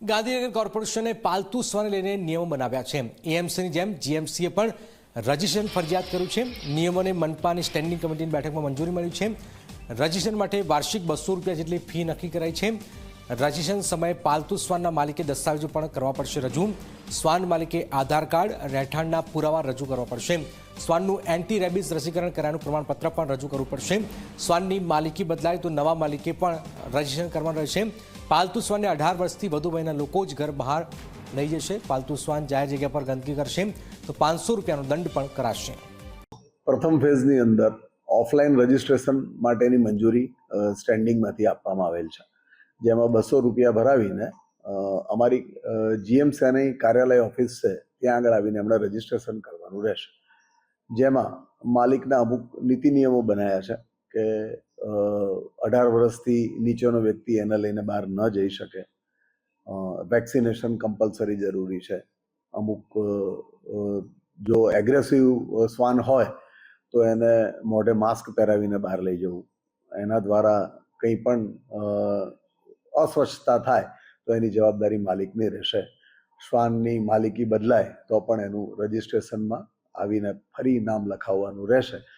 ગાંધીનગર કોર્પોરેશને પાલતુ શ્વાનને લઈને નિયમો બનાવ્યા છે। એએમસીની જેમ જીએમસીએ પણ રજીસ્ટ્રેશન ફરજિયાત કર્યું છે। નિયમોને મનપાની સ્ટેન્ડિંગ કમિટીની બેઠકમાં મંજૂરી મળી છે। રજીસ્ટ્રેશન માટે વાર્ષિક 200 રૂપિયા જેટલી ફી નક્કી કરાઈ છે। રજીસ્ટ્રેશન સમયે પાલતુ શ્વાનના માલિકે દસ્તાવેજો પણ કરવા પડશે રજૂ। શ્વાન માલિકે આધાર કાર્ડ, રહેઠાણના પુરાવા રજૂ કરવા પડશે। શ્વાનનું એન્ટી રેબિઝ રસીકરણ કરાયાનું પ્રમાણપત્ર પણ રજૂ કરવું પડશે। શ્વાનની માલિકી બદલાય તો નવા માલિકે પણ રજીસ્ટ્રેશન કરવાનું રહેશે। પાલતુ શ્વાનને 18 વર્ષથી વધુ વયના લોકો જ ઘર બહાર લઈ જશે। પાલતુ શ્વાન જાહેર જગ્યા પર ગંદકી કરશે તો 500 રૂપિયાનો દંડ પણ કરાશે। પ્રથમ ફેઝની અંદર ઓફલાઈન રજીસ્ટ્રેશન માટેની મંજૂરી સ્ટેન્ડિંગમાંથી આપવામાં આવેલ છે, જેમાં 200 રૂપિયા ભરાવીને અમારી જીએમસીની કાર્યાલય ઓફિસ છે ત્યાં આગળ આવીને એમણે રજીસ્ટ્રેશન કરવાનું રહેશે। જેમાં માલિકના અમુક નીતિ નિયમો બનાવ્યા છે કે 18 વર્ષથી નીચેનો વ્યક્તિ એને લઈને બહાર ન જઈ શકે। વેક્સિનેશન કમ્પલસરી જરૂરી છે। અમુક જો એગ્રેસિવ શ્વાન હોય તો એને મોઢે માસ્ક પહેરાવીને બહાર લઈ જવું। એના દ્વારા કંઈ પણ અસ્વચ્છતા થાય તો એની જવાબદારી માલિકની રહેશે। શ્વાનની માલિકી બદલાય તો પણ એનું રજીસ્ટ્રેશનમાં આવીને ફરી નામ લખાવવાનું રહેશે।